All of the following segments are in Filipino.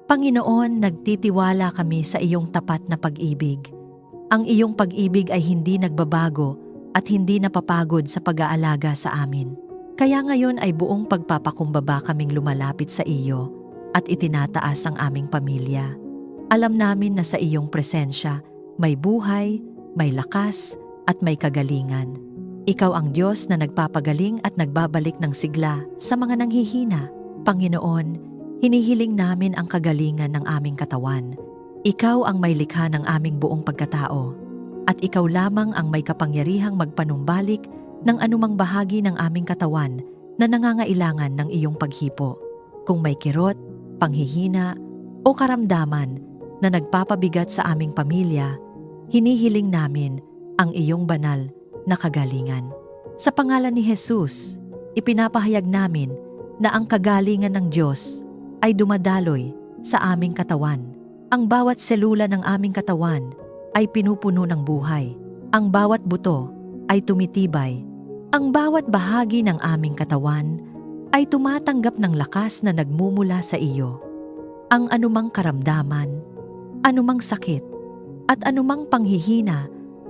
Panginoon, nagtitiwala kami sa iyong tapat na pag-ibig. Ang iyong pag-ibig ay hindi nagbabago at hindi napapagod sa pag-aalaga sa amin. Kaya ngayon ay buong pagpapakumbaba kaming lumalapit sa iyo at itinataas ang aming pamilya. Alam namin na sa iyong presensya may buhay, may lakas at may kagalingan. Ikaw ang Diyos na nagpapagaling at nagbabalik ng sigla sa mga nanghihina. Panginoon, hinihiling namin ang kagalingan ng aming katawan. Ikaw ang may likha ng aming buong pagkatao. At ikaw lamang ang may kapangyarihang magpanumbalik ng anumang bahagi ng aming katawan na nangangailangan ng iyong paghipo. Kung may kirot, panghihina, o karamdaman na nagpapabigat sa aming pamilya, hinihiling namin ang iyong banal na kagalingan. Sa pangalan ni Jesus, ipinapahayag namin na ang kagalingan ng Diyos ay dumadaloy sa aming katawan. Ang bawat selula ng aming katawan ay pinupuno ng buhay. Ang bawat buto ay tumitibay. Ang bawat bahagi ng aming katawan ay tumatanggap ng lakas na nagmumula sa iyo. Ang anumang karamdaman, anumang sakit, at anumang panghihina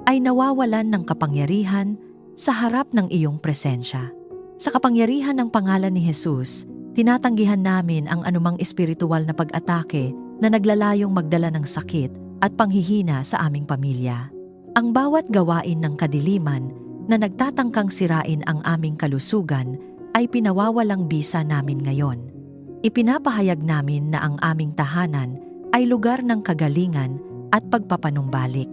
ay nawawalan ng kapangyarihan sa harap ng iyong presensya. Sa kapangyarihan ng pangalan ni Jesus, tinatanggihan namin ang anumang espiritual na pag-atake na naglalayong magdala ng sakit at panghihina sa aming pamilya. Ang bawat gawain ng kadiliman na nagtatangkang sirain ang aming kalusugan ay pinawawalang bisa namin ngayon. Ipinapahayag namin na ang aming tahanan ay lugar ng kagalingan at pagpapanumbalik.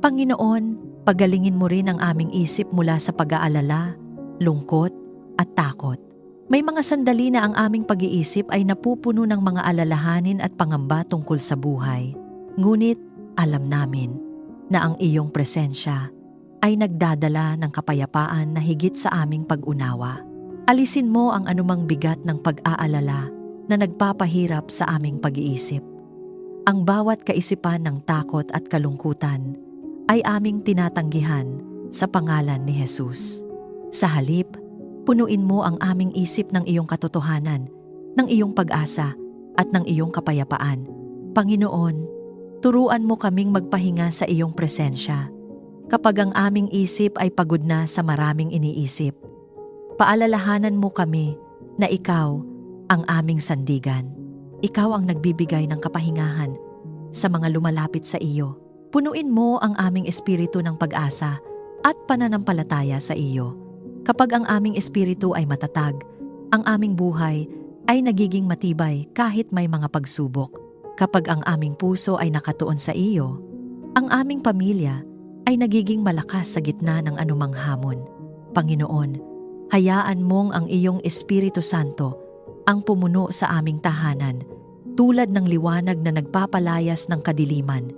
Panginoon, pagalingin mo rin ang aming isip mula sa pag-aalala, lungkot, at takot. May mga sandali na ang aming pag-iisip ay napupuno ng mga alalahanin at pangamba tungkol sa buhay. Ngunit alam namin na ang iyong presensya ay nagdadala ng kapayapaan na higit sa aming pag-unawa. Alisin mo ang anumang bigat ng pag-aalala na nagpapahirap sa aming pag-iisip. Ang bawat kaisipan ng takot at kalungkutan ay aming tinatanggihan sa pangalan ni Jesus. Sa halip, punuin mo ang aming isip ng iyong katotohanan, ng iyong pag-asa at ng iyong kapayapaan. Panginoon, turuan mo kaming magpahinga sa iyong presensya. Kapag ang aming isip ay pagod na sa maraming iniisip, paalalahanan mo kami na ikaw ang aming sandigan. Ikaw ang nagbibigay ng kapahingahan sa mga lumalapit sa iyo. Punuin mo ang aming espiritu ng pag-asa at pananampalataya sa iyo. Kapag ang aming espiritu ay matatag, ang aming buhay ay nagiging matibay kahit may mga pagsubok. Kapag ang aming puso ay nakatuon sa iyo, ang aming pamilya ay nagiging malakas sa gitna ng anumang hamon. Panginoon, hayaan mong ang iyong Espiritu Santo ang pumuno sa aming tahanan, tulad ng liwanag na nagpapalayas ng kadiliman.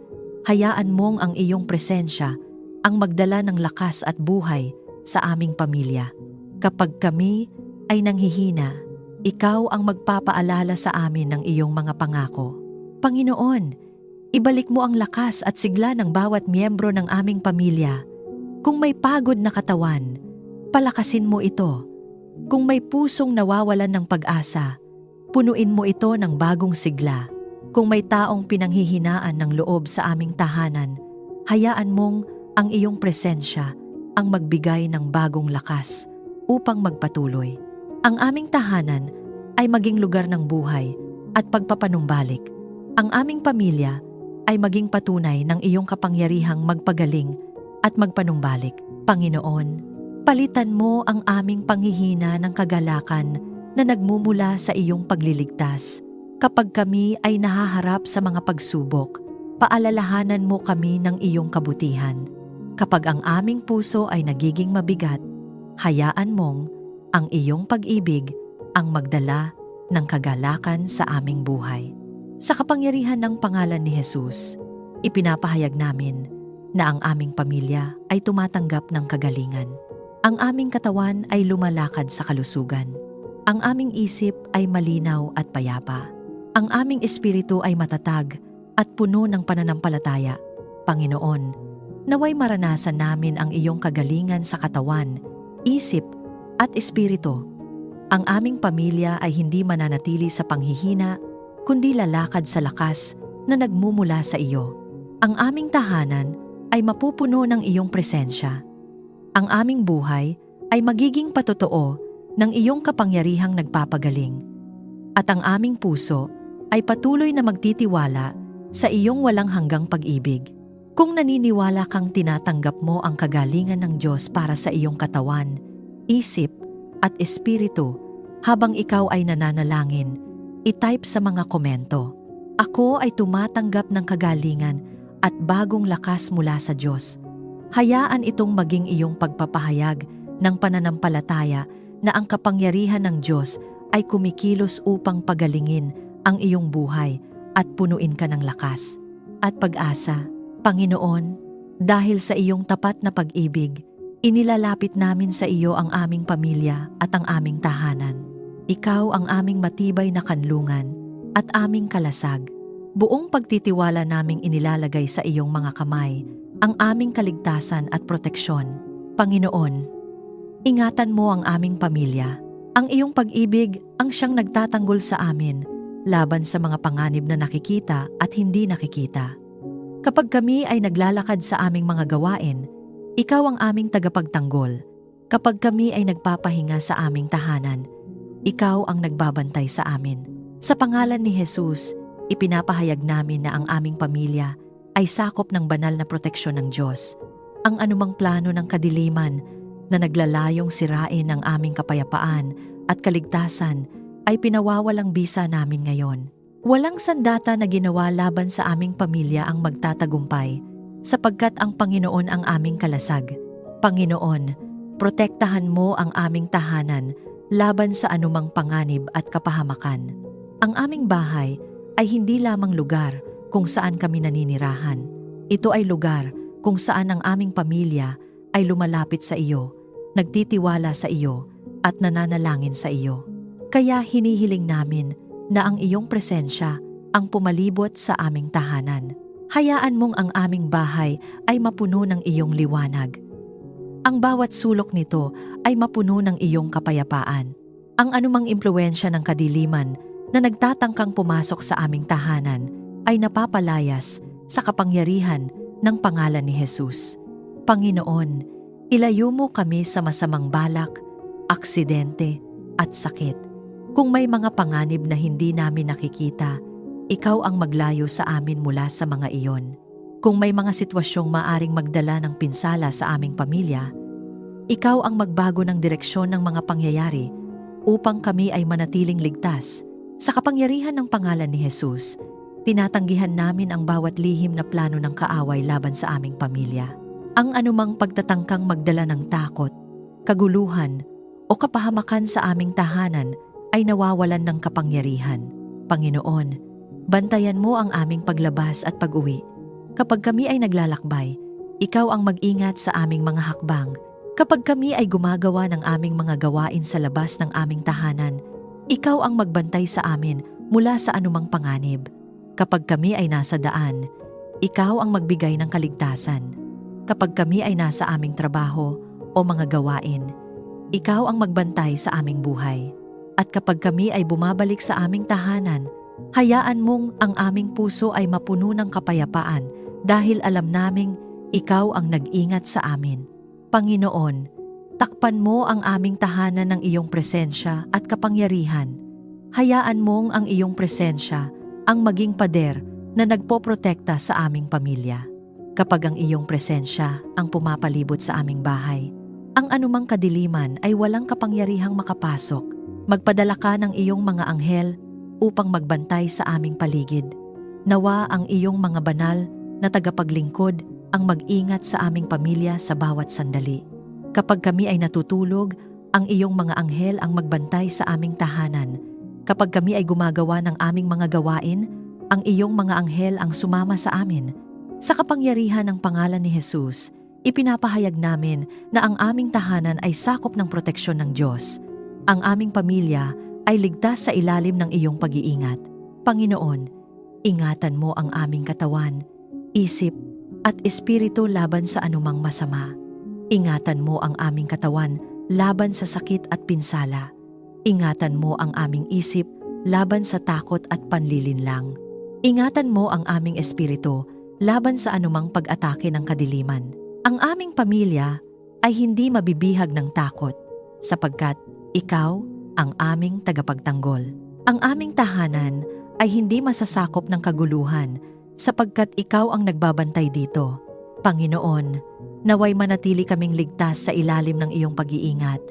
Hayaan mong ang iyong presensya ang magdala ng lakas at buhay sa aming pamilya. Kapag kami ay nanghihina, ikaw ang magpapaalala sa amin ng iyong mga pangako. Panginoon, ibalik mo ang lakas at sigla ng bawat miyembro ng aming pamilya. Kung may pagod na katawan, palakasin mo ito. Kung may pusong nawawalan ng pag-asa, punuin mo ito ng bagong sigla. Kung may taong pinanghihinaan ng loob sa aming tahanan, hayaan mong ang iyong presensya ang magbigay ng bagong lakas upang magpatuloy. Ang aming tahanan ay maging lugar ng buhay at pagpapanumbalik. Ang aming pamilya ay maging patunay ng iyong kapangyarihang magpagaling at magpanumbalik. Panginoon, palitan mo ang aming panghihina ng kagalakan na nagmumula sa iyong pagliligtas. Kapag kami ay nahaharap sa mga pagsubok, paalalahanan mo kami ng iyong kabutihan. Kapag ang aming puso ay nagiging mabigat, hayaan mong ang iyong pag-ibig ang magdala ng kagalakan sa aming buhay. Sa kapangyarihan ng pangalan ni Jesus, ipinapahayag namin na ang aming pamilya ay tumatanggap ng kagalingan. Ang aming katawan ay lumalakad sa kalusugan. Ang aming isip ay malinaw at payapa. Ang aming espiritu ay matatag at puno ng pananampalataya. Panginoon, naway maranasan namin ang iyong kagalingan sa katawan, isip at espiritu. Ang aming pamilya ay hindi mananatili sa panghihina, kundi lalakad sa lakas na nagmumula sa iyo. Ang aming tahanan ay mapupuno ng iyong presensya. Ang aming buhay ay magiging patotoo ng iyong kapangyarihang nagpapagaling. At ang aming puso ay patuloy na magtitiwala sa iyong walang hanggang pag-ibig. Kung naniniwala kang tinatanggap mo ang kagalingan ng Diyos para sa iyong katawan, isip at espiritu habang ikaw ay nananalangin, i-type sa mga komento, "Ako ay tumatanggap ng kagalingan at bagong lakas mula sa Diyos." Hayaan itong maging iyong pagpapahayag ng pananampalataya na ang kapangyarihan ng Diyos ay kumikilos upang pagalingin ang iyong buhay at punuin ka ng lakas at pag-asa. Panginoon, dahil sa iyong tapat na pag-ibig, inilalapit namin sa iyo ang aming pamilya at ang aming tahanan. Ikaw ang aming matibay na kanlungan at aming kalasag. Buong pagtitiwala naming inilalagay sa iyong mga kamay ang aming kaligtasan at proteksyon. Panginoon, ingatan mo ang aming pamilya. Ang iyong pag-ibig ang siyang nagtatanggol sa amin laban sa mga panganib na nakikita at hindi nakikita. Kapag kami ay naglalakad sa aming mga gawain, ikaw ang aming tagapagtanggol. Kapag kami ay nagpapahinga sa aming tahanan, ikaw ang nagbabantay sa amin. Sa pangalan ni Jesus, ipinapahayag namin na ang aming pamilya ay sakop ng banal na proteksyon ng Diyos. Ang anumang plano ng kadiliman na naglalayong sirain ang aming kapayapaan at kaligtasan ay pinawawalang bisa namin ngayon. Walang sandata na ginawa laban sa aming pamilya ang magtatagumpay, sapagkat ang Panginoon ang aming kalasag. Panginoon, protektahan mo ang aming tahanan laban sa anumang panganib at kapahamakan. Ang aming bahay ay hindi lamang lugar kung saan kami naninirahan. Ito ay lugar kung saan ang aming pamilya ay lumalapit sa iyo, nagtitiwala sa iyo, at nananalangin sa iyo. Kaya hinihiling namin na ang iyong presensya ang pumalibot sa aming tahanan. Hayaan mong ang aming bahay ay mapuno ng iyong liwanag. Ang bawat sulok nito ay mapuno ng iyong kapayapaan. Ang anumang impluwensya ng kadiliman na nagtatangkang pumasok sa aming tahanan ay napapalayas sa kapangyarihan ng pangalan ni Jesus. Panginoon, ilayo mo kami sa masamang balak, aksidente at sakit. Kung may mga panganib na hindi namin nakikita, ikaw ang maglayo sa amin mula sa mga iyon. Kung may mga sitwasyong maaring magdala ng pinsala sa aming pamilya, ikaw ang magbago ng direksyon ng mga pangyayari upang kami ay manatiling ligtas. Sa kapangyarihan ng pangalan ni Jesus, tinatanggihan namin ang bawat lihim na plano ng kaaway laban sa aming pamilya. Ang anumang pagtatangkang magdala ng takot, kaguluhan o kapahamakan sa aming tahanan ay nawawalan ng kapangyarihan. Panginoon, bantayan mo ang aming paglabas at pag-uwi. Kapag kami ay naglalakbay, ikaw ang mag-ingat sa aming mga hakbang. Kapag kami ay gumagawa ng aming mga gawain sa labas ng aming tahanan, ikaw ang magbantay sa amin mula sa anumang panganib. Kapag kami ay nasa daan, ikaw ang magbigay ng kaligtasan. Kapag kami ay nasa aming trabaho o mga gawain, ikaw ang magbantay sa aming buhay. At kapag kami ay bumabalik sa aming tahanan, hayaan mong ang aming puso ay mapuno ng kapayapaan dahil alam naming ikaw ang nag-ingat sa amin. Panginoon, takpan mo ang aming tahanan ng iyong presensya at kapangyarihan. Hayaan mong ang iyong presensya ang maging pader na nagpoprotekta sa aming pamilya. Kapag ang iyong presensya ang pumapalibot sa aming bahay, ang anumang kadiliman ay walang kapangyarihang makapasok. Magpadala ka ng iyong mga anghel upang magbantay sa aming paligid. Nawa ang iyong mga banal na tagapaglingkod ang mag-ingat sa aming pamilya sa bawat sandali. Kapag kami ay natutulog, ang iyong mga anghel ang magbantay sa aming tahanan. Kapag kami ay gumagawa ng aming mga gawain, ang iyong mga anghel ang sumama sa amin. Sa kapangyarihan ng pangalan ni Jesus, ipinapahayag namin na ang aming tahanan ay sakop ng proteksyon ng Diyos. Ang aming pamilya ay ligtas sa ilalim ng iyong pag-iingat. Panginoon, ingatan mo ang aming katawan, isip, at espiritu laban sa anumang masama. Ingatan mo ang aming katawan laban sa sakit at pinsala. Ingatan mo ang aming isip laban sa takot at panlilinlang. Ingatan mo ang aming espiritu laban sa anumang pag-atake ng kadiliman. Ang aming pamilya ay hindi mabibihag ng takot sapagkat ikaw ang aming tagapagtanggol. Ang aming tahanan ay hindi masasakop ng kaguluhan sapagkat ikaw ang nagbabantay dito. Panginoon, naway manatili kaming ligtas sa ilalim ng iyong pag-iingat.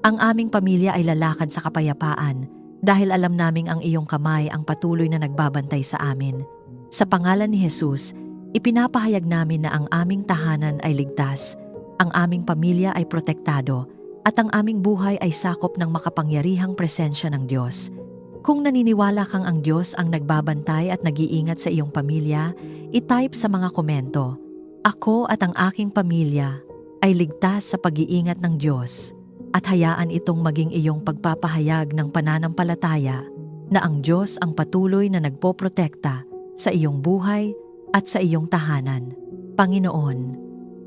Ang aming pamilya ay lalakad sa kapayapaan dahil alam naming ang iyong kamay ang patuloy na nagbabantay sa amin. Sa pangalan ni Jesus, ipinapahayag namin na ang aming tahanan ay ligtas, ang aming pamilya ay protektado, at ang aming buhay ay sakop ng makapangyarihang presensya ng Diyos. Kung naniniwala kang ang Diyos ang nagbabantay at nag-iingat sa iyong pamilya, i-type sa mga komento, "Ako at ang aking pamilya ay ligtas sa pag-iingat ng Diyos." At hayaan itong maging iyong pagpapahayag ng pananampalataya na ang Diyos ang patuloy na nagpoprotekta sa iyong buhay at sa iyong tahanan. Panginoon,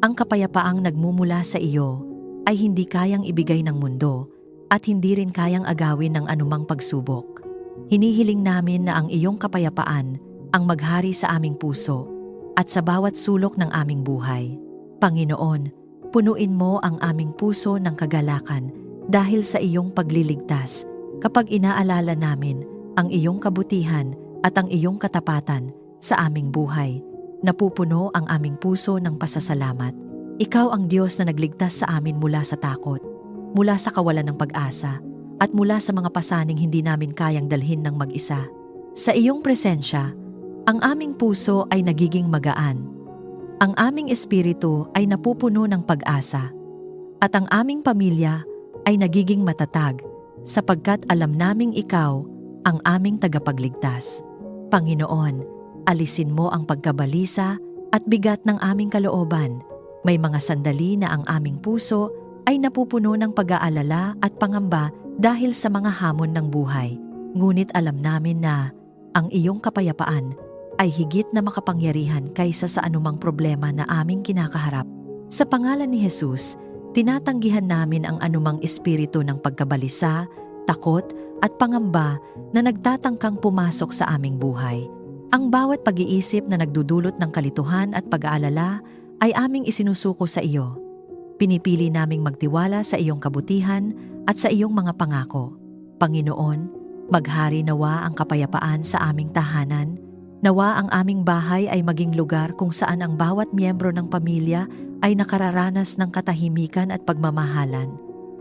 ang kapayapaang nagmumula sa iyo ay hindi kayang ibigay ng mundo at hindi rin kayang agawin ng anumang pagsubok. Hinihiling namin na ang iyong kapayapaan ang maghari sa aming puso at sa bawat sulok ng aming buhay. Panginoon, punuin mo ang aming puso ng kagalakan dahil sa iyong pagliligtas kapag inaalala namin ang iyong kabutihan at ang iyong katapatan sa aming buhay. Napupuno ang aming puso ng pasasalamat. Ikaw ang Diyos na nagligtas sa amin mula sa takot, mula sa kawalan ng pag-asa, at mula sa mga pasaning hindi namin kayang dalhin ng mag-isa. Sa iyong presensya, ang aming puso ay nagiging magaan. Ang aming espiritu ay napupuno ng pag-asa, at ang aming pamilya ay nagiging matatag sapagkat alam naming ikaw ang aming tagapagligtas. Panginoon, alisin mo ang pagkabalisa at bigat ng aming kalooban. May mga sandali na ang aming puso ay napupuno ng pag-aalala at pangamba dahil sa mga hamon ng buhay. Ngunit alam namin na ang iyong kapayapaan ay higit na makapangyarihan kaysa sa anumang problema na aming kinakaharap. Sa pangalan ni Jesus, tinatanggihan namin ang anumang espiritu ng pagkabalisa, takot at pangamba na nagtatangkang pumasok sa aming buhay. Ang bawat pag-iisip na nagdudulot ng kalituhan at pag-aalala ay aming isinusuko sa iyo. Pinipili naming magtiwala sa iyong kabutihan at sa iyong mga pangako. Panginoon, maghari nawa ang kapayapaan sa aming tahanan. Nawa ang aming bahay ay maging lugar kung saan ang bawat miyembro ng pamilya ay nakararanas ng katahimikan at pagmamahalan.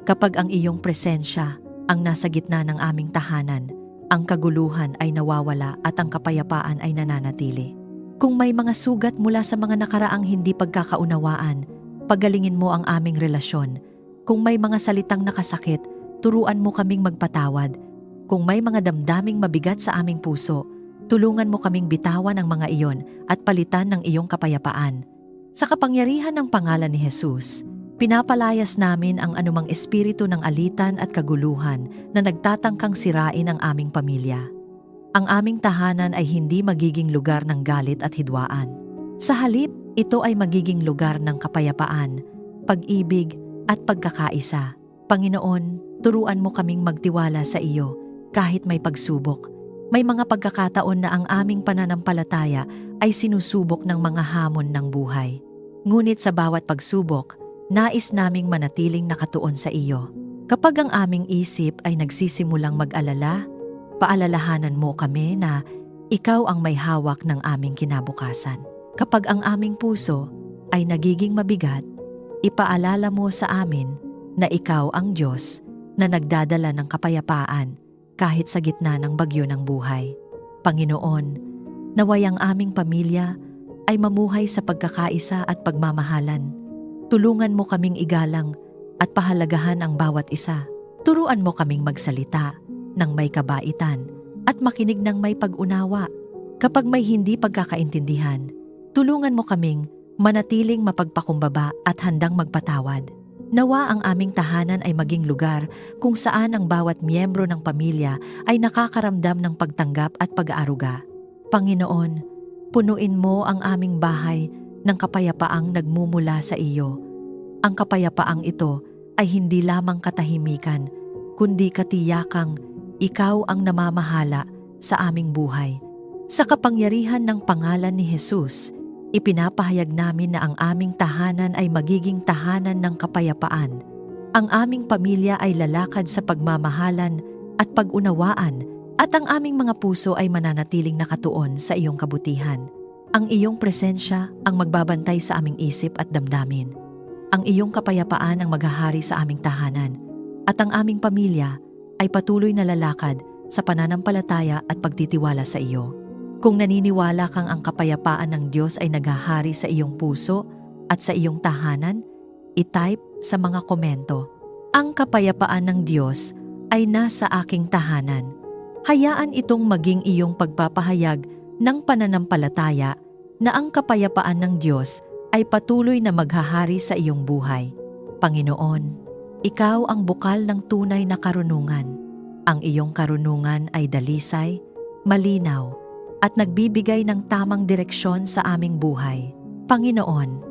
Kapag ang iyong presensya ang nasa gitna ng aming tahanan, ang kaguluhan ay nawawala at ang kapayapaan ay nananatili. Kung may mga sugat mula sa mga nakaraang hindi pagkakaunawaan, pagalingin mo ang aming relasyon. Kung may mga salitang nakasakit, turuan mo kaming magpatawad. Kung may mga damdaming mabigat sa aming puso, tulungan mo kaming bitawan ang mga iyon at palitan ng iyong kapayapaan. Sa kapangyarihan ng pangalan ni Jesus, pinapalayas namin ang anumang espiritu ng alitan at kaguluhan na nagtatangkang sirain ang aming pamilya. Ang aming tahanan ay hindi magiging lugar ng galit at hidwaan. Sa halip, ito ay magiging lugar ng kapayapaan, pag-ibig at pagkakaisa. Panginoon, turuan mo kaming magtiwala sa iyo kahit may pagsubok. May mga pagkakataon na ang aming pananampalataya ay sinusubok ng mga hamon ng buhay. Ngunit sa bawat pagsubok, nais naming manatiling nakatuon sa iyo. Kapag ang aming isip ay nagsisimulang mag-alala, paalalahanan mo kami na ikaw ang may hawak ng aming kinabukasan. Kapag ang aming puso ay nagiging mabigat, ipaalala mo sa amin na ikaw ang Diyos na nagdadala ng kapayapaan kahit sa gitna ng bagyo ng buhay. Panginoon, naway ang aming pamilya ay mamuhay sa pagkakaisa at pagmamahalan. Tulungan mo kaming igalang at pahalagahan ang bawat isa. Turuan mo kaming magsalita ng may kabaitan at makinig ng may pag-unawa. Kapag may hindi pagkakaintindihan, tulungan mo kaming manatiling mapagpakumbaba at handang magpatawad. Nawa ang aming tahanan ay maging lugar kung saan ang bawat miyembro ng pamilya ay nakakaramdam ng pagtanggap at pag-aaruga. Panginoon, punuin mo ang aming bahay ng kapayapaang nagmumula sa iyo. Ang kapayapaang ito ay hindi lamang katahimikan, kundi katiyakang Ikaw ang namamahala sa aming buhay. Sa kapangyarihan ng pangalan ni Jesus, ipinapahayag namin na ang aming tahanan ay magiging tahanan ng kapayapaan. Ang aming pamilya ay lalakad sa pagmamahalan at pag-unawaan, at ang aming mga puso ay mananatiling nakatuon sa iyong kabutihan. Ang iyong presensya ang magbabantay sa aming isip at damdamin. Ang iyong kapayapaan ang maghahari sa aming tahanan, at ang aming pamilya ay patuloy na lalakad sa pananampalataya at pagtitiwala sa iyo. Kung naniniwala kang ang kapayapaan ng Diyos ay naghahari sa iyong puso at sa iyong tahanan, i-type sa mga komento, "Ang kapayapaan ng Diyos ay nasa aking tahanan." Hayaan itong maging iyong pagpapahayag ng pananampalataya na ang kapayapaan ng Diyos ay patuloy na maghahari sa iyong buhay. Panginoon, ikaw ang bukal ng tunay na karunungan. Ang iyong karunungan ay dalisay, malinaw, at nagbibigay ng tamang direksyon sa aming buhay. Panginoon,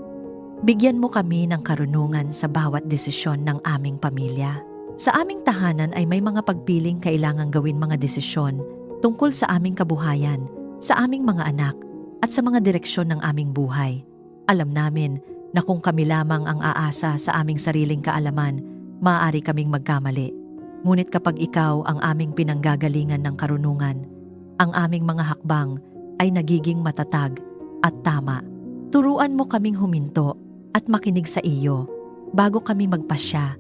bigyan mo kami ng karunungan sa bawat desisyon ng aming pamilya. Sa aming tahanan ay may mga pagpiling kailangang gawin mga desisyon tungkol sa aming kabuhayan, sa aming mga anak, at sa mga direksyon ng aming buhay. Alam namin na kung kami lamang ang aasa sa aming sariling kaalaman, maaari kaming magkamali. Ngunit kapag ikaw ang aming pinanggagalingan ng karunungan, ang aming mga hakbang ay nagiging matatag at tama. Turuan mo kaming huminto at makinig sa iyo bago kami magpasya.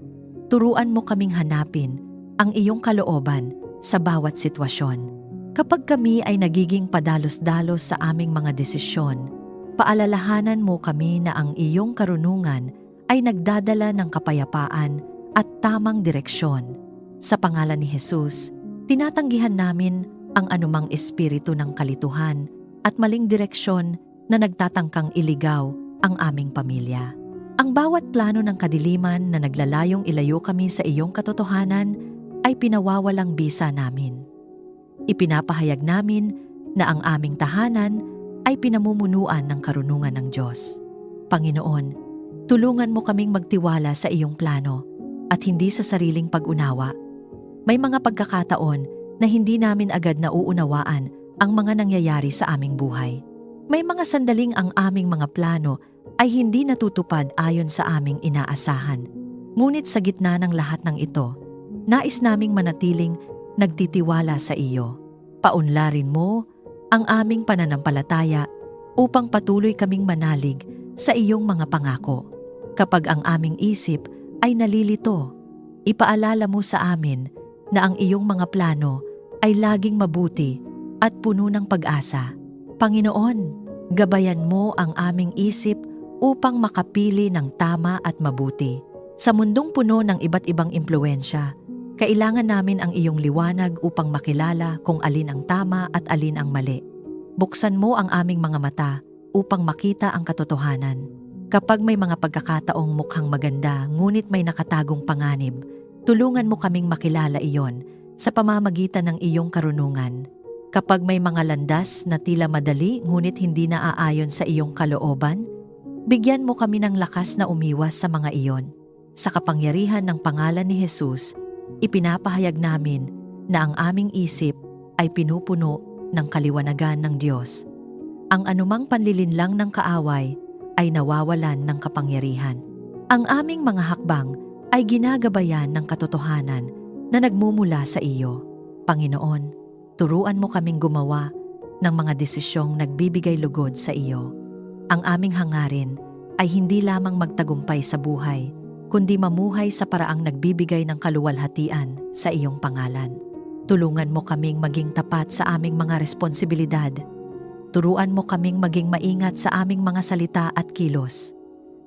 Turuan mo kaming hanapin ang iyong kalooban sa bawat sitwasyon. Kapag kami ay nagiging padalos-dalos sa aming mga desisyon, paalalahanan mo kami na ang iyong karunungan ay nagdadala ng kapayapaan at tamang direksyon. Sa pangalan ni Jesus, tinatanggihan namin ang anumang espiritu ng kalituhan at maling direksyon na nagtatangkang iligaw ang aming pamilya. Ang bawat plano ng kadiliman na naglalayong ilayo kami sa iyong katotohanan ay pinawawalang bisa namin. Ipinapahayag namin na ang aming tahanan ay pinamumunuan ng karunungan ng Diyos. Panginoon, tulungan mo kaming magtiwala sa iyong plano at hindi sa sariling pag-unawa. May mga pagkakataon na hindi namin agad nauunawaan ang mga nangyayari sa aming buhay. May mga sandaling ang aming mga plano ay hindi natutupad ayon sa aming inaasahan. Ngunit sa gitna ng lahat ng ito, nais naming manatiling nagtitiwala sa iyo. Paunlarin mo ang aming pananampalataya upang patuloy kaming manalig sa iyong mga pangako. Kapag ang aming isip ay nalilito, ipaalala mo sa amin na ang iyong mga plano ay laging mabuti at puno ng pag-asa. Panginoon, gabayan mo ang aming isip upang makapili ng tama at mabuti. Sa mundong puno ng iba't ibang impluwensya, kailangan namin ang iyong liwanag upang makilala kung alin ang tama at alin ang mali. Buksan mo ang aming mga mata upang makita ang katotohanan. Kapag may mga pagkakataong mukhang maganda ngunit may nakatagong panganib, tulungan mo kaming makilala iyon sa pamamagitan ng iyong karunungan. Kapag may mga landas na tila madali ngunit hindi naaayon sa iyong kalooban, bigyan mo kami ng lakas na umiwas sa mga iyon. Sa kapangyarihan ng pangalan ni Jesus, ipinapahayag namin na ang aming isip ay pinupuno ng kaliwanagan ng Diyos. Ang anumang panlilinlang ng kaaway ay nawawalan ng kapangyarihan. Ang aming mga hakbang ay ginagabayan ng katotohanan na nagmumula sa iyo. Panginoon, turuan mo kaming gumawa ng mga desisyong nagbibigay lugod sa iyo. Ang aming hangarin ay hindi lamang magtagumpay sa buhay, kundi mamuhay sa paraang nagbibigay ng kaluwalhatian sa iyong pangalan. Tulungan mo kaming maging tapat sa aming mga responsibilidad. Turuan mo kaming maging maingat sa aming mga salita at kilos.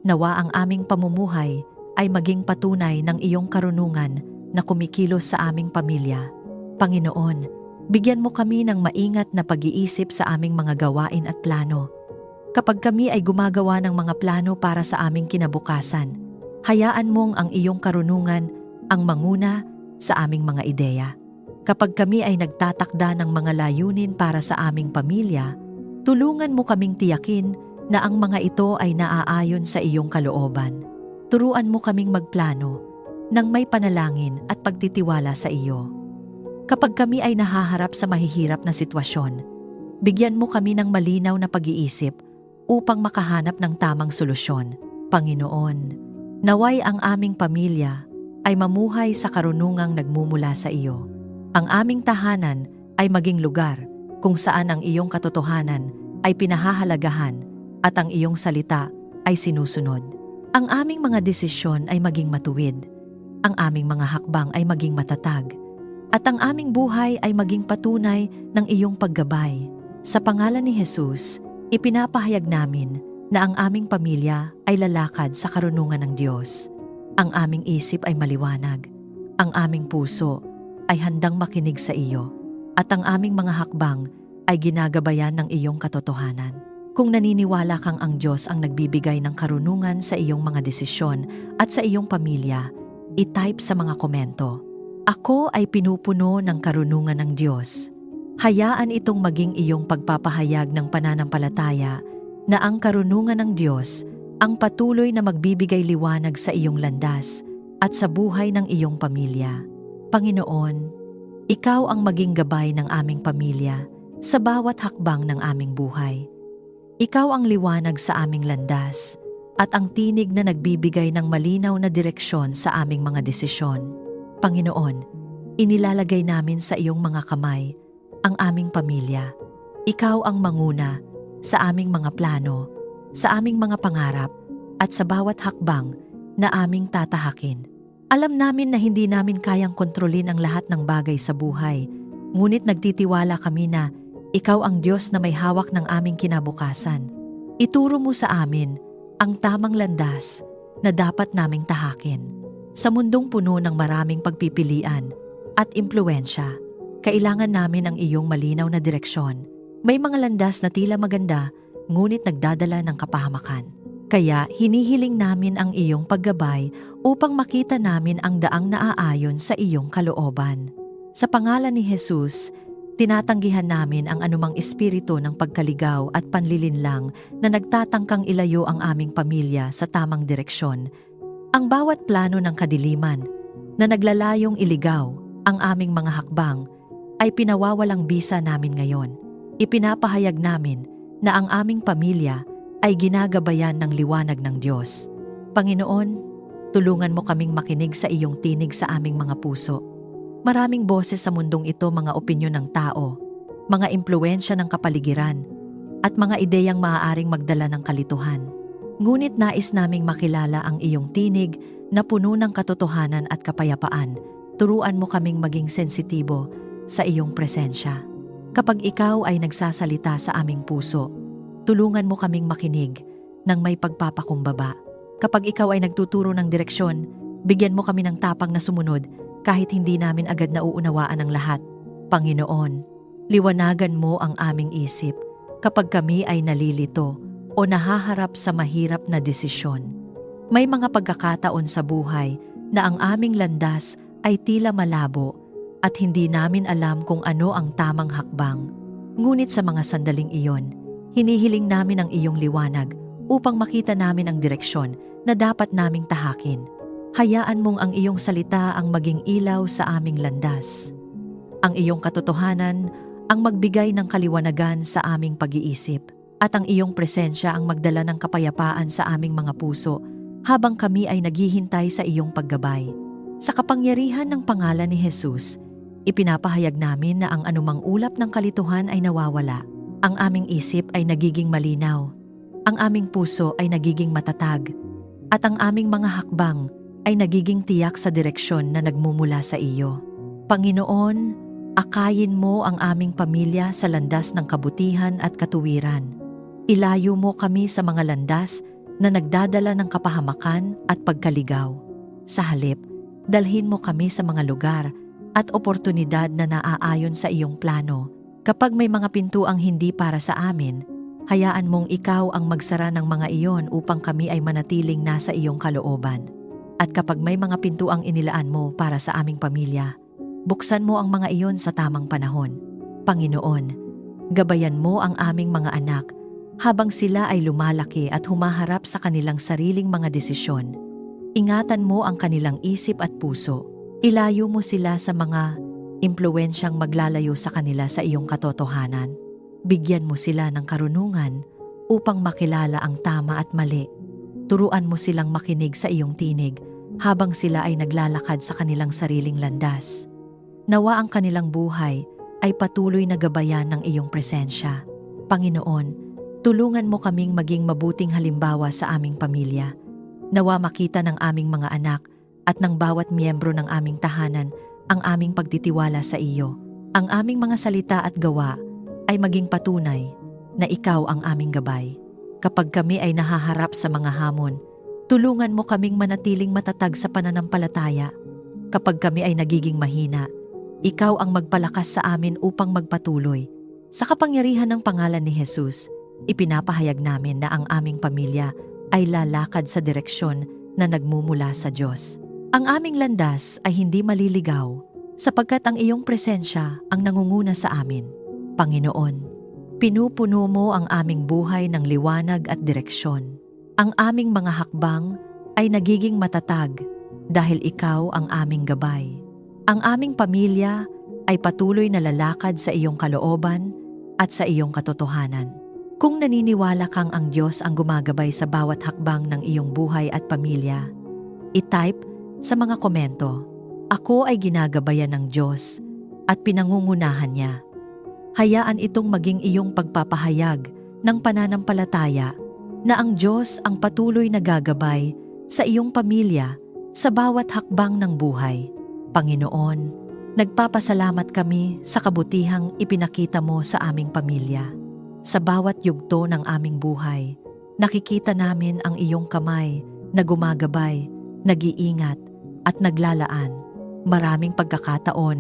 Nawa ang aming pamumuhay ay maging patunay ng iyong karunungan na kumikilos sa aming pamilya. Panginoon, bigyan mo kami ng maingat na pag-iisip sa aming mga gawain at plano. Kapag kami ay gumagawa ng mga plano para sa aming kinabukasan, hayaan mong ang iyong karunungan ang manguna sa aming mga ideya. Kapag kami ay nagtatakda ng mga layunin para sa aming pamilya, tulungan mo kaming tiyakin na ang mga ito ay naaayon sa iyong kalooban. Turuan mo kaming magplano ng may panalangin at pagtitiwala sa iyo. Kapag kami ay nahaharap sa mahihirap na sitwasyon, bigyan mo kami ng malinaw na pag-iisip upang makahanap ng tamang solusyon. Panginoon, naway ang aming pamilya ay mamuhay sa karunungang nagmumula sa iyo. Ang aming tahanan ay maging lugar kung saan ang iyong katotohanan ay pinahahalagahan at ang iyong salita ay sinusunod. Ang aming mga desisyon ay maging matuwid, ang aming mga hakbang ay maging matatag, at ang aming buhay ay maging patunay ng iyong paggabay. Sa pangalan ni Jesus, ipinapahayag namin na ang aming pamilya ay lalakad sa karunungan ng Diyos. Ang aming isip ay maliwanag, ang aming puso ay handang makinig sa iyo, at ang aming mga hakbang ay ginagabayan ng iyong katotohanan. Kung naniniwala kang ang Diyos ang nagbibigay ng karunungan sa iyong mga desisyon at sa iyong pamilya, i-type sa mga komento, "Ako ay pinupuno ng karunungan ng Diyos." Hayaan itong maging iyong pagpapahayag ng pananampalataya na ang karunungan ng Diyos ang patuloy na magbibigay liwanag sa iyong landas at sa buhay ng iyong pamilya. Panginoon, ikaw ang maging gabay ng aming pamilya sa bawat hakbang ng aming buhay. Ikaw ang liwanag sa aming landas at ang tinig na nagbibigay ng malinaw na direksyon sa aming mga desisyon. Panginoon, inilalagay namin sa iyong mga kamay ang aming pamilya. Ikaw ang manguna sa aming mga plano, sa aming mga pangarap at sa bawat hakbang na aming tatahakin. Alam namin na hindi namin kayang kontrolin ang lahat ng bagay sa buhay, ngunit nagtitiwala kami na ikaw ang Diyos na may hawak ng aming kinabukasan. Ituro mo sa amin ang tamang landas na dapat naming tahakin. Sa mundong puno ng maraming pagpipilian at impluwensya, kailangan namin ang iyong malinaw na direksyon. May mga landas na tila maganda, ngunit nagdadala ng kapahamakan. Kaya hinihiling namin ang iyong paggabay upang makita namin ang daang naaayon sa iyong kalooban. Sa pangalan ni Jesus, tinatanggihan namin ang anumang espiritu ng pagkaligaw at panlilinlang na nagtatangkang ilayo ang aming pamilya sa tamang direksyon. Ang bawat plano ng kadiliman na naglalayong iligaw ang aming mga hakbang ay pinawawalang bisa namin ngayon. Ipinapahayag namin na ang aming pamilya ay ginagabayan ng liwanag ng Diyos. Panginoon, tulungan mo kaming makinig sa iyong tinig sa aming mga puso. Maraming boses sa mundong ito, mga opinyon ng tao, mga impluwensya ng kapaligiran, at mga ideyang maaaring magdala ng kalituhan. Ngunit nais naming makilala ang iyong tinig na puno ng katotohanan at kapayapaan. Turuan mo kaming maging sensitibo sa iyong presensya. Kapag ikaw ay nagsasalita sa aming puso, tulungan mo kaming makinig ng may pagpapakumbaba. Kapag ikaw ay nagtuturo ng direksyon, bigyan mo kami ng tapang na sumunod kahit hindi namin agad nauunawaan ang lahat. Panginoon, liwanagan mo ang aming isip kapag kami ay nalilito o nahaharap sa mahirap na desisyon. May mga pagkakataon sa buhay na ang aming landas ay tila malabo at hindi namin alam kung ano ang tamang hakbang. Ngunit sa mga sandaling iyon, hinihiling namin ang iyong liwanag upang makita namin ang direksyon na dapat naming tahakin. Hayaan mong ang iyong salita ang maging ilaw sa aming landas. Ang iyong katotohanan ang magbigay ng kaliwanagan sa aming pag-iisip, at ang iyong presensya ang magdala ng kapayapaan sa aming mga puso habang kami ay naghihintay sa iyong paggabay. Sa kapangyarihan ng pangalan ni Jesus, ipinapahayag namin na ang anumang ulap ng kalituhan ay nawawala. Ang aming isip ay nagiging malinaw, ang aming puso ay nagiging matatag, at ang aming mga hakbang ay nagiging tiyak sa direksyon na nagmumula sa iyo. Panginoon, akayin mo ang aming pamilya sa landas ng kabutihan at katuwiran. Ilayo mo kami sa mga landas na nagdadala ng kapahamakan at pagkaligaw. Sa halip, dalhin mo kami sa mga lugar at oportunidad na naaayon sa iyong plano. Kapag may mga pintuang hindi para sa amin, hayaan mong ikaw ang magsara ng mga iyon upang kami ay manatiling nasa iyong kalooban. At kapag may mga pintuang inilaan mo para sa aming pamilya, buksan mo ang mga iyon sa tamang panahon. Panginoon, gabayan mo ang aming mga anak habang sila ay lumalaki at humaharap sa kanilang sariling mga desisyon. Ingatan mo ang kanilang isip at puso. Ilayo mo sila sa mga impluwensyang maglalayo sa kanila sa iyong katotohanan. Bigyan mo sila ng karunungan upang makilala ang tama at mali. Turuan mo silang makinig sa iyong tinig habang sila ay naglalakad sa kanilang sariling landas. Nawa ang kanilang buhay ay patuloy na gabayan ng iyong presensya. Panginoon, tulungan mo kaming maging mabuting halimbawa sa aming pamilya. Nawa makita ng aming mga anak at ng bawat miyembro ng aming tahanan ang aming pagtitiwala sa iyo. Ang aming mga salita at gawa ay maging patunay na ikaw ang aming gabay. Kapag kami ay nahaharap sa mga hamon, tulungan mo kaming manatiling matatag sa pananampalataya. Kapag kami ay nagiging mahina, ikaw ang magpalakas sa amin upang magpatuloy. Sa kapangyarihan ng pangalan ni Jesus, ipinapahayag namin na ang aming pamilya ay lalakad sa direksyon na nagmumula sa Diyos. Ang aming landas ay hindi maliligaw sapagkat ang iyong presensya ang nangunguna sa amin. Panginoon, pinupuno mo ang aming buhay ng liwanag at direksyon. Ang aming mga hakbang ay nagiging matatag dahil ikaw ang aming gabay. Ang aming pamilya ay patuloy na lalakad sa iyong kalooban at sa iyong katotohanan. Kung naniniwala kang ang Diyos ang gumagabay sa bawat hakbang ng iyong buhay at pamilya, i-type sa mga komento, "Ako ay ginagabayan ng Diyos at pinangungunahan niya." Hayaan itong maging iyong pagpapahayag ng pananampalataya na ang Diyos ang patuloy na gagabay sa iyong pamilya sa bawat hakbang ng buhay. Panginoon, nagpapasalamat kami sa kabutihang ipinakita mo sa aming pamilya. Sa bawat yugto ng aming buhay, nakikita namin ang iyong kamay na gumagabay, nag-iingat at naglalaan. Maraming pagkakataon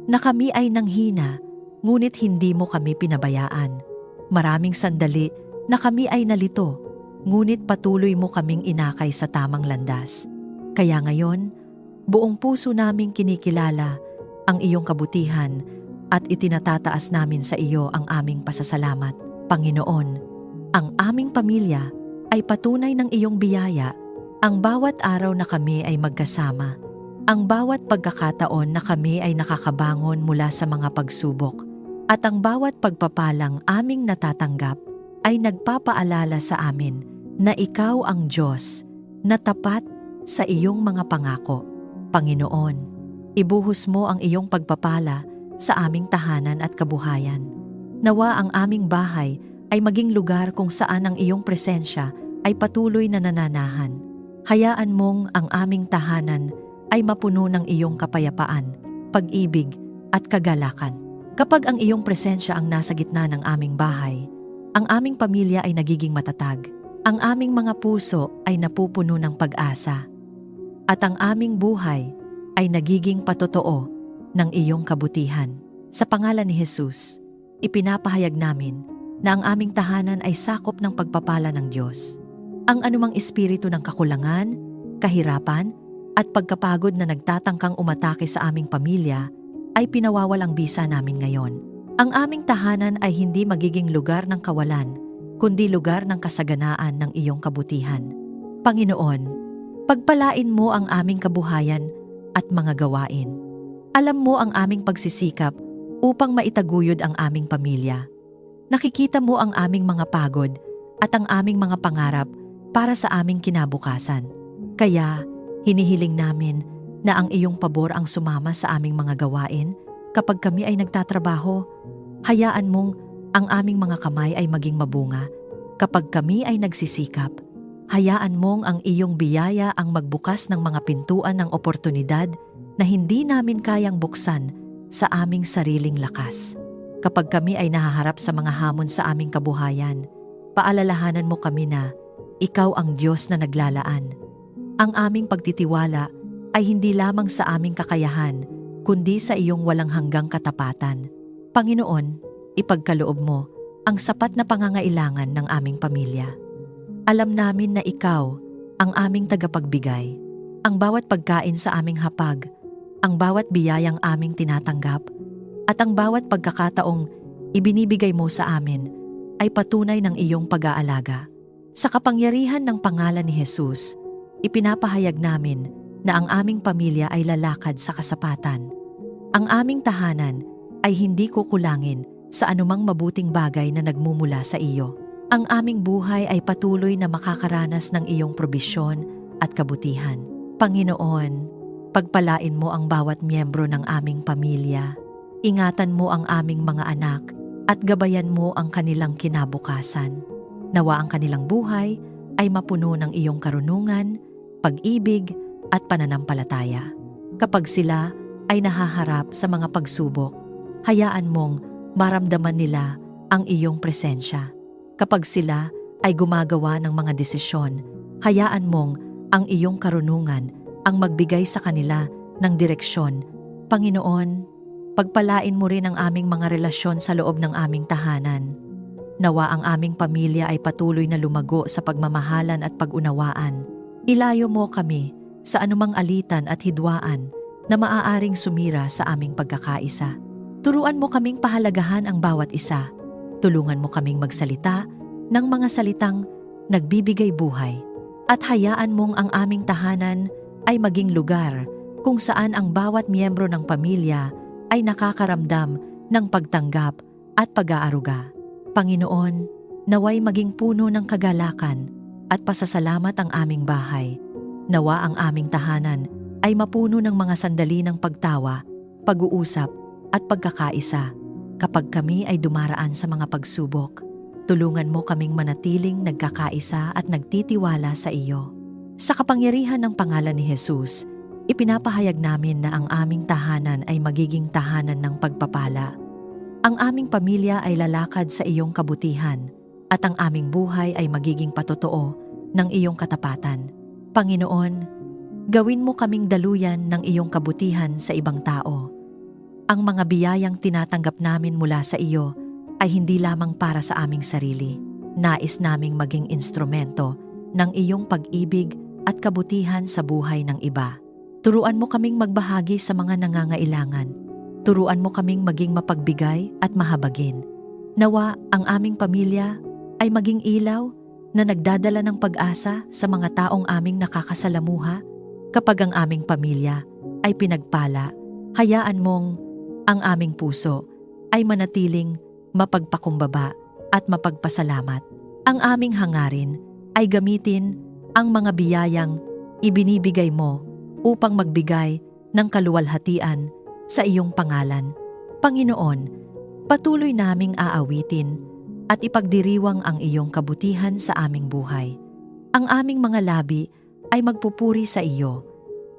na kami ay nanghina, ngunit hindi mo kami pinabayaan. Maraming sandali na kami ay nalito, ngunit patuloy mo kaming inakay sa tamang landas. Kaya ngayon, buong puso naming kinikilala ang iyong kabutihan at itinatataas namin sa iyo ang aming pasasalamat. Panginoon, ang aming pamilya ay patunay ng iyong biyaya. Ang bawat araw na kami ay magkasama, ang bawat pagkakataon na kami ay nakakabangon mula sa mga pagsubok, at ang bawat pagpapalang aming natatanggap ay nagpapaalala sa amin na ikaw ang Diyos na tapat sa iyong mga pangako. Panginoon, ibuhos mo ang iyong pagpapala sa aming tahanan at kabuhayan. Nawa ang aming bahay ay maging lugar kung saan ang iyong presensya ay patuloy na nananahan. Hayaan mong ang aming tahanan ay mapuno ng iyong kapayapaan, pag-ibig at kagalakan. Kapag ang iyong presensya ang nasa gitna ng aming bahay, ang aming pamilya ay nagiging matatag. Ang aming mga puso ay napupuno ng pag-asa. At ang aming buhay ay nagiging patotoo ng iyong kabutihan. Sa pangalan ni Jesus, ipinapahayag namin na ang aming tahanan ay sakop ng pagpapala ng Diyos. Ang anumang espiritu ng kakulangan, kahirapan, at pagkapagod na nagtatangkang umatake sa aming pamilya ay pinawawalang bisa namin ngayon. Ang aming tahanan ay hindi magiging lugar ng kawalan, kundi lugar ng kasaganaan ng iyong kabutihan. Panginoon, pagpalain mo ang aming kabuhayan at mga gawain. Alam mo ang aming pagsisikap upang maitaguyod ang aming pamilya. Nakikita mo ang aming mga pagod at ang aming mga pangarap para sa aming kinabukasan. Kaya, hinihiling namin na ang iyong pabor ang sumama sa aming mga gawain kapag kami ay nagtatrabaho. Hayaan mong ang aming mga kamay ay maging mabunga kapag kami ay nagsisikap. Hayaan mong ang iyong biyaya ang magbukas ng mga pintuan ng oportunidad na hindi namin kayang buksan sa aming sariling lakas. Kapag kami ay nahaharap sa mga hamon sa aming kabuhayan, paalalahanan mo kami na ikaw ang Diyos na naglalaan. Ang aming pagtitiwala ay hindi lamang sa aming kakayahan, kundi sa iyong walang hanggang katapatan. Panginoon, ipagkaloob mo ang sapat na pangangailangan ng aming pamilya. Alam namin na ikaw ang aming tagapagbigay. Ang bawat pagkain sa aming hapag, ang bawat biyayang aming tinatanggap, at ang bawat pagkakataong ibinibigay mo sa amin ay patunay ng iyong pag-aalaga. Sa kapangyarihan ng pangalan ni Jesus, ipinapahayag namin na ang aming pamilya ay lalakad sa kasapatan. Ang aming tahanan ay hindi kukulangin sa anumang mabuting bagay na nagmumula sa iyo. Ang aming buhay ay patuloy na makakaranas ng iyong probisyon at kabutihan. Panginoon, pagpalain mo ang bawat miyembro ng aming pamilya. Ingatan mo ang aming mga anak at gabayan mo ang kanilang kinabukasan. Nawa ang kanilang buhay ay mapuno ng iyong karunungan, pag-ibig at pananampalataya. Kapag sila ay nahaharap sa mga pagsubok, hayaan mong maramdaman nila ang iyong presensya. Kapag sila ay gumagawa ng mga desisyon, hayaan mong ang iyong karunungan ang magbigay sa kanila ng direksyon. Panginoon, pagpalain mo rin ang aming mga relasyon sa loob ng aming tahanan. Nawa ang aming pamilya ay patuloy na lumago sa pagmamahalan at pag-unawaan. Ilayo mo kami sa anumang alitan at hidwaan na maaaring sumira sa aming pagkakaisa. Turuan mo kaming pahalagahan ang bawat isa. Tulungan mo kaming magsalita ng mga salitang nagbibigay buhay. At hayaan mong ang aming tahanan ay maging lugar kung saan ang bawat miyembro ng pamilya ay nakakaramdam ng pagtanggap at pag-aaruga. Panginoon, naway maging puno ng kagalakan at pasasalamat ang aming bahay. Nawa ang aming tahanan ay mapuno ng mga sandali ng pagtawa, pag-uusap at pagkakaisa. Kapag kami ay dumaraan sa mga pagsubok, tulungan mo kaming manatiling nagkakaisa at nagtitiwala sa iyo. Sa kapangyarihan ng pangalan ni Jesus, ipinapahayag namin na ang aming tahanan ay magiging tahanan ng pagpapala. Ang aming pamilya ay lalakad sa iyong kabutihan at ang aming buhay ay magiging patotoo ng iyong katapatan. Panginoon, gawin mo kaming daluyan ng iyong kabutihan sa ibang tao. Ang mga biyayang tinatanggap namin mula sa iyo ay hindi lamang para sa aming sarili. Nais naming maging instrumento ng iyong pag-ibig at kabutihan sa buhay ng iba. Turuan mo kaming magbahagi sa mga nangangailangan. Turuan mo kaming maging mapagbigay at mahabagin. Nawa ang aming pamilya ay maging ilaw na nagdadala ng pag-asa sa mga taong aming nakakasalamuha. Kapag ang aming pamilya ay pinagpala, hayaan mong ang aming puso ay manatiling mapagpakumbaba at mapagpasalamat. Ang aming hangarin ay gamitin ang mga biyayang ibinibigay mo upang magbigay ng kaluwalhatian sa iyong pangalan. Panginoon, patuloy naming aawitin at ipagdiriwang ang iyong kabutihan sa aming buhay. Ang aming mga labi ay magpupuri sa iyo.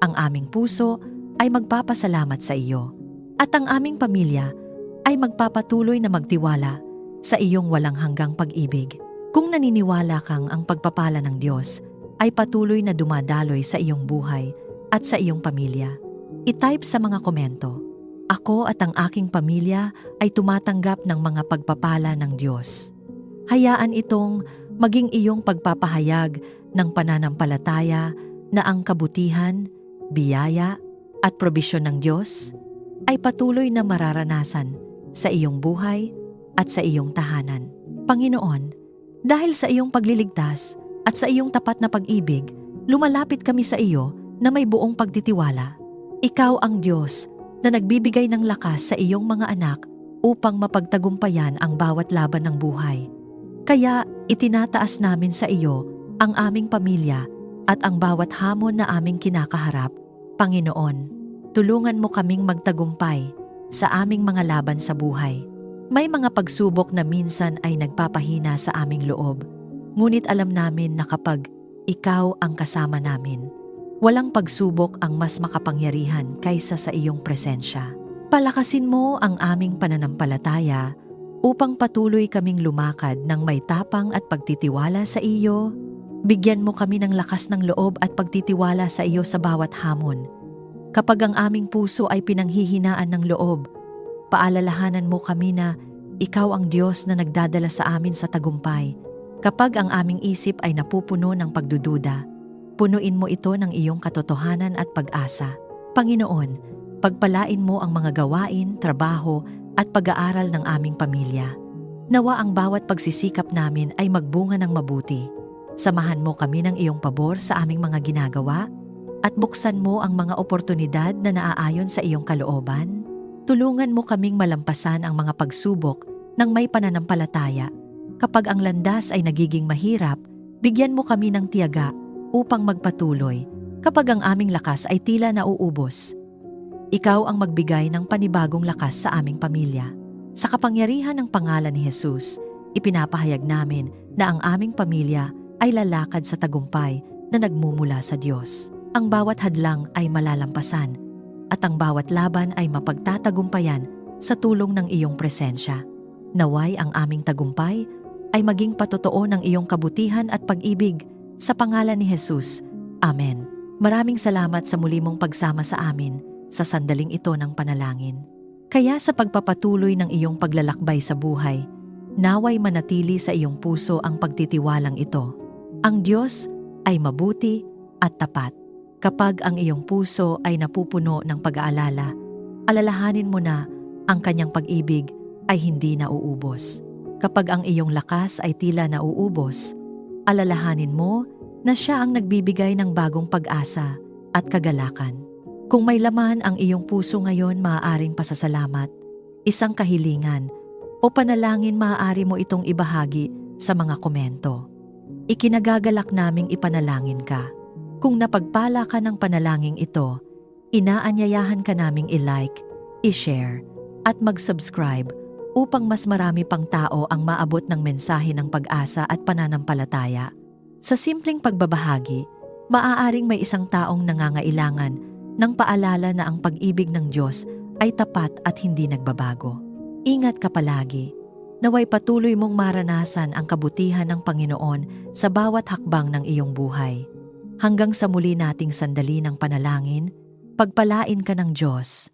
Ang aming puso ay magpapasalamat sa iyo. At ang aming pamilya ay magpapatuloy na magtiwala sa iyong walang hanggang pag-ibig. Kung naniniwala kang ang pagpapala ng Diyos ay patuloy na dumadaloy sa iyong buhay at sa iyong pamilya, i-type sa mga komento, "Ako at ang aking pamilya ay tumatanggap ng mga pagpapala ng Diyos." Hayaan itong maging iyong pagpapahayag ng pananampalataya na ang kabutihan, biyaya at probisyon ng Diyos ay patuloy na mararanasan sa iyong buhay at sa iyong tahanan. Panginoon, dahil sa iyong pagliligtas at sa iyong tapat na pag-ibig, lumalapit kami sa iyo na may buong pagtitiwala. Ikaw ang Diyos na nagbibigay ng lakas sa iyong mga anak upang mapagtagumpayan ang bawat laban ng buhay. Kaya itinataas namin sa iyo ang aming pamilya at ang bawat hamon na aming kinakaharap. Panginoon, tulungan mo kaming magtagumpay sa aming mga laban sa buhay. May mga pagsubok na minsan ay nagpapahina sa aming loob. Ngunit alam namin na kapag ikaw ang kasama namin, walang pagsubok ang mas makapangyarihan kaysa sa iyong presensya. Palakasin mo ang aming pananampalataya upang patuloy kaming lumakad ng may tapang at pagtitiwala sa iyo. Bigyan mo kami ng lakas ng loob at pagtitiwala sa iyo sa bawat hamon. Kapag ang aming puso ay pinanghihinaan ng loob, paalalahanan mo kami na ikaw ang Diyos na nagdadala sa amin sa tagumpay. Kapag ang aming isip ay napupuno ng pagdududa, punuin mo ito ng iyong katotohanan at pag-asa. Panginoon, pagpalain mo ang mga gawain, trabaho at pag-aaral ng aming pamilya. Nawa ang bawat pagsisikap namin ay magbunga ng mabuti. Samahan mo kami ng iyong pabor sa aming mga ginagawa at buksan mo ang mga oportunidad na naaayon sa iyong kalooban. Tulungan mo kaming malampasan ang mga pagsubok ng may pananampalataya. Kapag ang landas ay nagiging mahirap, bigyan mo kami ng tiyaga upang magpatuloy. Kapag ang aming lakas ay tila nauubos, ikaw ang magbigay ng panibagong lakas sa aming pamilya. Sa kapangyarihan ng pangalan ni Jesus, ipinapahayag namin na ang aming pamilya ay lalakad sa tagumpay na nagmumula sa Diyos. Ang bawat hadlang ay malalampasan at ang bawat laban ay mapagtatagumpayan sa tulong ng iyong presensya. Naway ang aming tagumpay ay maging patotoo ng iyong kabutihan at pag-ibig sa pangalan ni Jesus. Amen. Maraming salamat sa muli mong pagsama sa amin sa sandaling ito ng panalangin. Kaya sa pagpapatuloy ng iyong paglalakbay sa buhay, naway manatili sa iyong puso ang pagtitiwalang ito. Ang Diyos ay mabuti at tapat. Kapag ang iyong puso ay napupuno ng pag-aalala, alalahanin mo na ang kanyang pag-ibig ay hindi nauubos. Kapag ang iyong lakas ay tila nauubos, alalahanin mo na siya ang nagbibigay ng bagong pag-asa at kagalakan. Kung may laman ang iyong puso ngayon, maaaring pasasalamat, isang kahilingan, o panalangin, maaari mo itong ibahagi sa mga komento. Ikinagagalak naming ipanalangin ka. Kung napagpala ka ng panalangin ito, inaanyayahan ka naming i-like, i-share, at mag-subscribe upang mas marami pang tao ang maabot ng mensahe ng pag-asa at pananampalataya. Sa simpleng pagbabahagi, maaaring may isang taong nangangailangan ng paalala na ang pag-ibig ng Diyos ay tapat at hindi nagbabago. Ingat ka palagi. Naway patuloy mong maranasan ang kabutihan ng Panginoon sa bawat hakbang ng iyong buhay. Hanggang sa muli nating sandali ng panalangin, pagpalain ka ng Diyos.